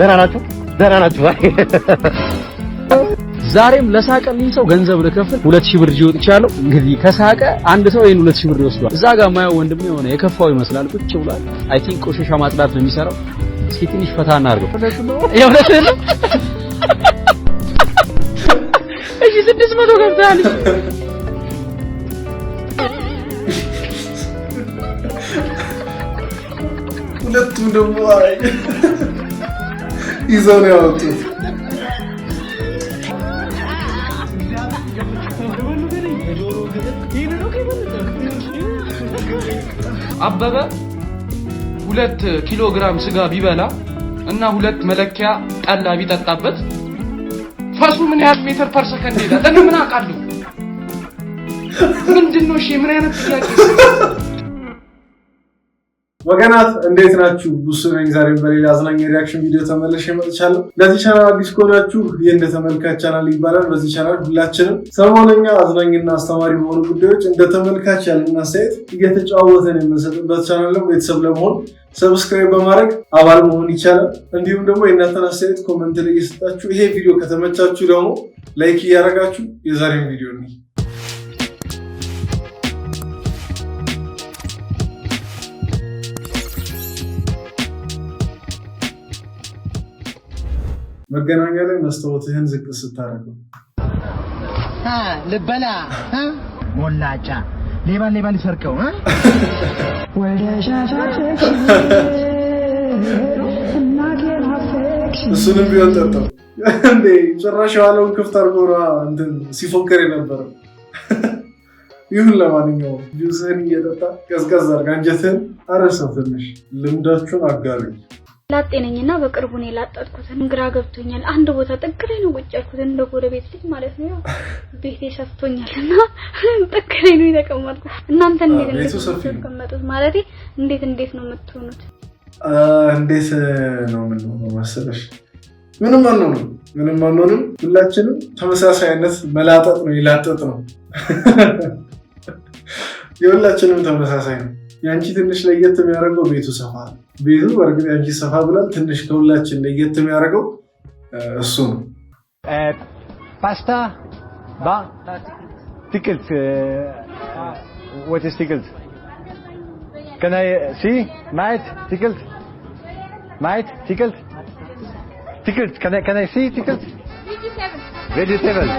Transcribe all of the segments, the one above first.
ደህና ናችሁ ዛሬም ለሳቀልኝ ሰው ገንዘብ ልከፍል 2000 ብር ይወጥ ይቻላል እንግዲህ ከሳቀ አንድ ሰው ይሄን 2000 ብር ይወስዷል እዛ ጋር ማየው ወንድም የሆነ የከፋው ይመስላል ቁጭ ብሏል አይ ቲንክ ቆሻሻ ማጽዳት ነው የሚሰራው እስኪ ትንሽ ፈታ እናርገው የእውነትህን ነው እሺ 600 ገብታል ሁለቱም ደግሞ ይዘው ነው ያወጡት አበበ 2 ኪሎ ግራም ስጋ ቢበላ እና 2 መለኪያ ጠላ ቢጠጣበት ፈሱ ምን ያህል ሜትር ፐር ሰከንድ ይላል እኔ ምን አውቃለሁ ምንድነው እሺ ምን አይነት ጥያቄ ወገናት እንዴት ናችሁ ቡሱ ነኝ ዛሬ በሌላ አዝናኝ ሪአክሽን ቪዲዮ ተመልሼ መጥቻለሁ ለዚህ ቻናል አዲስ ከሆናችሁ የእንደ ተመልካች ቻናል ይባላል በዚህ ቻናል ሁላችንም ሰሞነኛ አዝናኝና አስተማሪ በሆኑ ጉዳዮች እንደ ተመልካች ያለና ሳይት እየተጫወተን የምንሰጥበት ቻናል ነው ቤተሰብ ለመሆን ሰብስክራይብ በማድረግ አባል መሆን ይቻላል እንዲሁም ደግሞ የእናንተን አስተያየት ኮሜንት ላይ እየሰጣችሁ ይሄ ቪዲዮ ከተመቻችሁ ደግሞ ላይክ እያደረጋችሁ የዛሬን ቪዲዮ ነው መገናኛ ላይ መስታወትህን ዝቅ ስታረገው ልበላ ሞላጫ ሌባ ሊሰርቀው እሱንም ቢሆን ጠጣው እንዴ ጭራሽ ያለውን ክፍት አድርጎ እንትን ሲፎከር የነበረው ይሁን ለማንኛውም ጁስህን እየጠጣ ቀዝቀዝ አድርግ አንጀትህን አረሰው ትንሽ ልምዳችሁን አጋሩኝ ላጤነኝና በቅርቡ ነው ላጣጥኩትን ግራ ገብቶኛል አንድ ቦታ ጥቅሬ ነው ቁጭ ያልኩት እንደ ጎረቤት ልጅ ማለት ነው ቤቴ ሰፍቶኛልና ጥቅሬ ነው የተቀመጥኩት እናንተ እንዴት ተቀመጡት ማለት እንዴት ነው የምትሆኑት እንዴት ነው ምን ነው መሰለሽ ምንም አንሆንም ሁላችንም ተመሳሳይነት መላጣጥ ነው ይላጣጥ ነው የሁላችንም ተመሳሳይ ነው ያንቺ ትንሽ ለየት የሚያደርገው ቤቱ ሰፋ ቤቱ በርግጥ ያንቺ ሰፋ ብሏል ትንሽ ከሁላችን ለየት የሚያደርገው እሱ ነው ፓስታ ባ ቲክልት what is tickles can I see mate tickles can I see tickles vegetable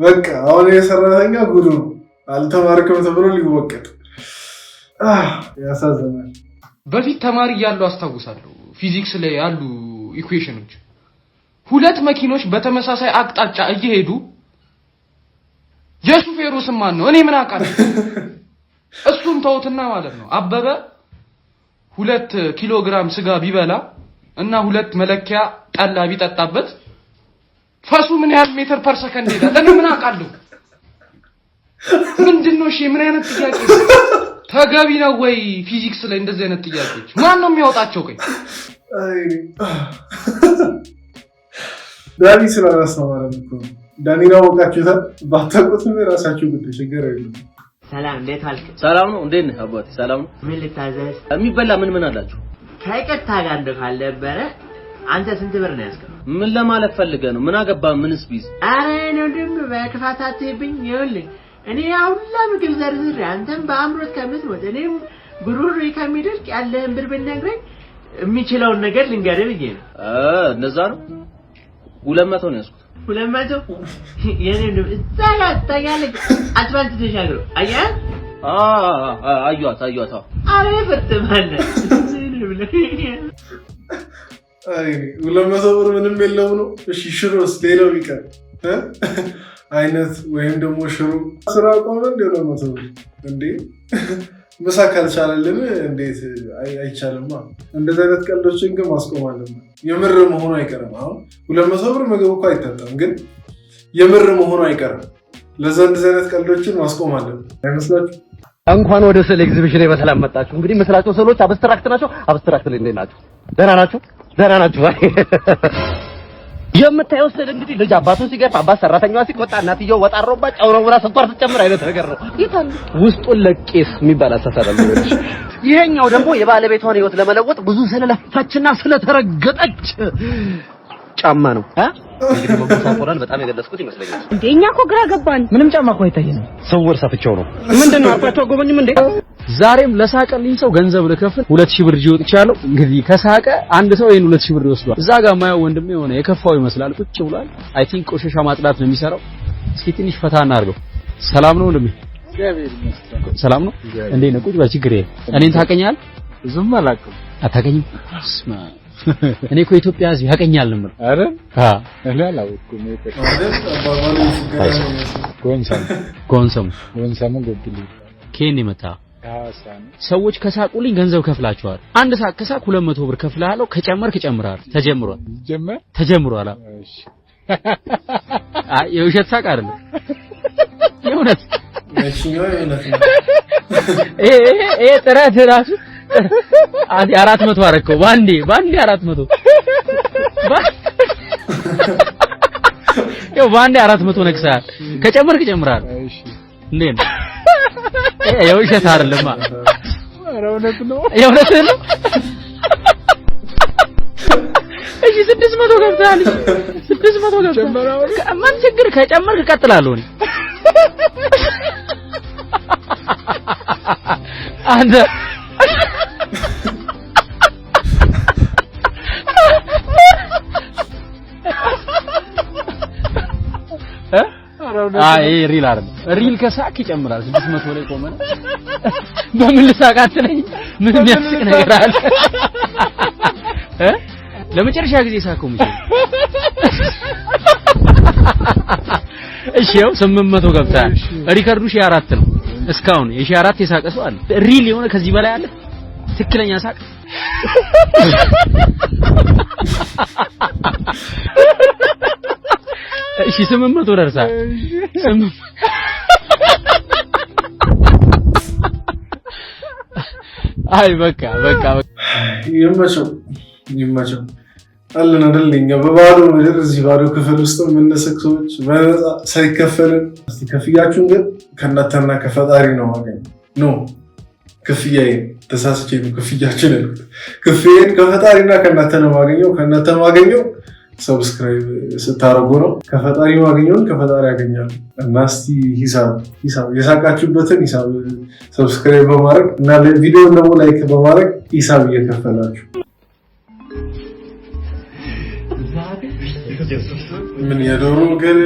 በቃ አሁን የሰራተኛ ጉዱ አልተማርክም ተብሎ ሊወቀጥ ያሳዝናል በፊት ተማሪ ያለው አስተዋውሳለሁ ፊዚክስ ላይ ያሉ ኢኩዌሽኖች ሁለት መኪኖች በተመሳሳይ አቅጣጫ እየሄዱ የሹፌሩ ስም ማን ነው እኔ ምን አውቃለሁ እሱም ተውትና ማለት ነው አበበ 2 ኪሎ ግራም ስጋ ቢበላ እና 2 መለኪያ ጠላ ቢጠጣበት ፈሱ ምን ያህል ሜትር ፐር ሰከንድ ይላል እኔ ምን አውቃለሁ ምንድነው እሺ ምን አይነት ጥያቄ ተገቢ ነው ወይ ፊዚክስ ላይ እንደዚህ አይነት ጥያቄዎች ማን ነው የሚያወጣቸው ቆይ ዳኒ ስለራስህ ማለት ነው ዳኒና ወቃችሁታ ባታውቁትም ራሳችሁ ጉዳይ ችግር የለም ሰላም እንዴት አልክ ሰላም ነው እንዴት ነህ አባቴ ሰላም ነው ምን ልታዘዝ የሚበላ ምን አላችሁ ከይቅርታ ጋር እንደካለበረ አንተ ስንት ብር ነው ያስከው ምን ለማለት ፈልገህ ነው ምን አገባ ምንስ ቢዝ አረ ነው ደም በክፋታትብኝ ይኸውልህ እኔ አሁላ ምግብ ዘርዝር አንተም በአምሮት ከምትሞት እኔም ጉሩሩ ከሚደርቅ ያለህን ብር ብነግረኝ የሚችለውን ነገር ልንገርህ ብዬ ነው እንደዛ ነው 200 ነው ያስኩት 200 የኔ ነው እዛ ያታያለህ አድቫንስ ተሻግሮ አያ አዩአታ አረ ፍርጥማለ አይ 200 ብር ምንም የለው ነው እሺ ሽሮስ ሌላው ይቀር አይነት ወይም ደግሞ ሽሮ ስራ ቆመ እንደው 200 ብር እንዴ ምሳ ካልቻለልን እንዴት አይቻልማ እንደዛ አይነት ቀልዶችን ግን ማስቆም አለብን የምር መሆኑ አይቀርም አሁን 200 ብር ምግብ እኮ አይታጣም ግን የምር መሆኑ አይቀርም ለዛ እንደዛ አይነት ቀልዶችን ማስቆም አለብን አይመስላችሁ እንኳን ወደ ስለ ኤግዚቢሽን በሰላም መጣችሁ እንግዲህ መስራቸው ሰሎች አብስትራክት ናቸው አብስትራክት ላይ እንዴት ናችሁ ደህና ናችሁ የምታየው ስለ እንግዲህ ልጅ አባቱን ሲገርፍ አባት ሰራተኛዋ ሲቆጣ እናትየው ወጣሮባ ጫውረውራ ስኳር ተጨምር አይነት ነገር ነው። ይታሉ ውስጡን ለቄስ የሚባል አሳሳራል። ይሄኛው ደግሞ የባለቤቷን ህይወት ለመለወጥ ብዙ ስለለፋችና ስለተረገጠች ጫማ ነው። እንግዲህ በቆሳቆራል በጣም የገለጽኩት ይመስለኛል። እንደኛ እኮ ግራ ገባን። ምንም ጫማ እኮ አይታየንም። ሰውር ሰፍቸው ነው። ምንድነው አባቷ ጎበኝም እንዴ? ዛሬም ለሳቀልኝ ሰው ገንዘብ ልከፍል 2000 ብር ይወጥቻለሁ። እንግዲህ ከሳቀ አንድ ሰው ይሄን 2000 ብር ይወስዷል። እዛ ጋር ማየው ወንድሜ የሆነ የከፋው ይመስላል ቁጭ ብሏል። አይ ቲንክ ቆሻሻ ማጽዳት ነው የሚሰራው። እስኪ ትንሽ ፈታ እናድርገው። ሰላም ነው ወንድሜ? ሰላም ነው እንዴ? ነው ቁጭ በችግር እኔን ታቀኛል? ዝም አላውቅም። አታቀኝም? እኔ እኮ ኢትዮጵያ ህዝብ ያቀኛል ነበር። አረ እኔ አላውቅም። ጎንሰም ጎብሊ ከኔ መጣ ሰዎች ከሳቁልኝ ገንዘብ ከፍላቸዋል። አንድ ሳቅ ከሳቅ 200 ብር ከፍላለሁ። ከጨመርክ ጨምራለሁ። ተጀምሯል። እሺ አይ የውሸት ሳቅ አይደለም የእውነት ይሄ ጥረት ራሱ 400 አረከው ባንዴ 400 ያው ባንዴ 400 ነክሳል። ከጨመርክ ጨምራለሁ። እሺ እንዴ ነው የውሸት አይደለም። ኧረ እውነት ነው። የእውነት ነው። እሺ 600 ገብታል። 600 ገብታል። ማን ችግር ከጨመርክ እቀጥላለሁ እኔ አንተ አይ ሪል አይደለም። ሪል ከሳቅ ይጨምራል። 600 ላይ ቆመና በምን ልሳቃት ነኝ? ምን የሚያስቅ ነገር አለ? ለመጨረሻ ጊዜ ሳቀው ምንጭ እሺ ያው 800 ገብታል። ሪከርዱ 4 ነው እስካሁን። የ4 የሳቀ ሰው አለ? ሪል የሆነ ከዚህ በላይ አለ? ትክክለኛ ሳቅ እሺ 800 ደርሳል። አይ በቃ ይመቸው አለን አይደል? እኛ በባዶ ምድር እዚህ ባዶ ክፍል ውስጥ የምንሰክ ሰዎች በነፃ ሳይከፈልን እስቲ ከፍያችሁን ግን ከእናንተና ከፈጣሪ ነው ማገኝ ነው። ክፍያዬን ተሳስቼ ነው ክፍያችን ያልኩት። ክፍያዬን ከፈጣሪና ከእናንተ ነው ማገኘው። ከእናንተ ማገኘው ሰብስክራይብ ስታረጉ ነው። ከፈጣሪ ማገኘውን ከፈጣሪ ያገኛሉ። እና እስቲ ሂሳብ የሳቃችሁበትን ሂሳብ ሰብስክራይብ በማድረግ እና ቪዲዮውን ደግሞ ላይክ በማድረግ ሂሳብ እየከፈላችሁ ምን የዶሮ ገር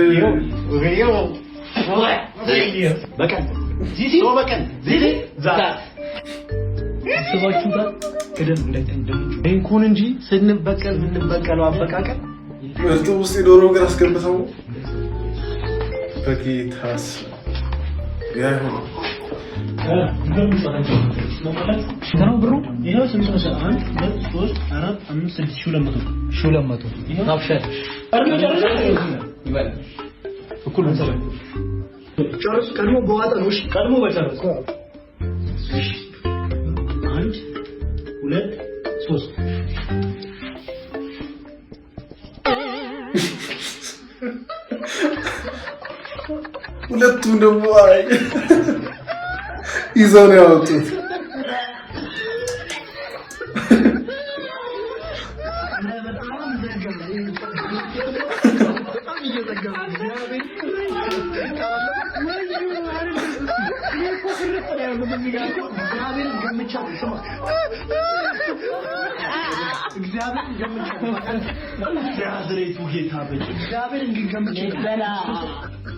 በቀን አስባችሁታል? ቅደም እንደምንኩን እንጂ ስንበቀል ምንበቀለው አበቃቀል ምርጥ ውስጥ የዶሮ ገር አስገብተው በጌታስ ያይሆን ብሩ ይሄው 1 2 3 4 5 6 200 ታብሸር ይበል እኩል ነው። ጨርስ ቀድሞ በዋጣ ነው። እሺ ቀድሞ በጨርስ 1 2 3 ሁለቱም ደግሞ አይ ይዘው ነው ያወጡት።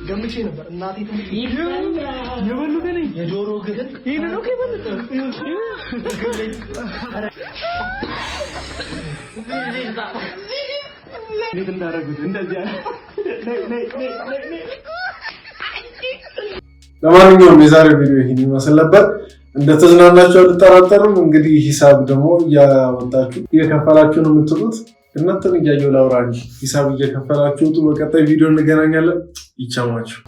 ገምቼ ነበር እናቴ የበሉ ግን የዶሮ ግን ይሄን ነው ከበሉት እንዴት እንዳደረጉት እንደዚህ ለማንኛውም የዛሬው ቪዲዮ ይሄን ይመስል ነበር። እንደተዝናናችሁ አልጠራጠርም። እንግዲህ ሂሳብ ደግሞ እያወጣችሁ እየከፈላችሁ ነው የምትሉት። እናንተን እያየሁ ላውራ እንጂ ሂሳብ እየከፈላችሁ በቀጣይ ቪዲዮ እንገናኛለን። ይቻማችሁ።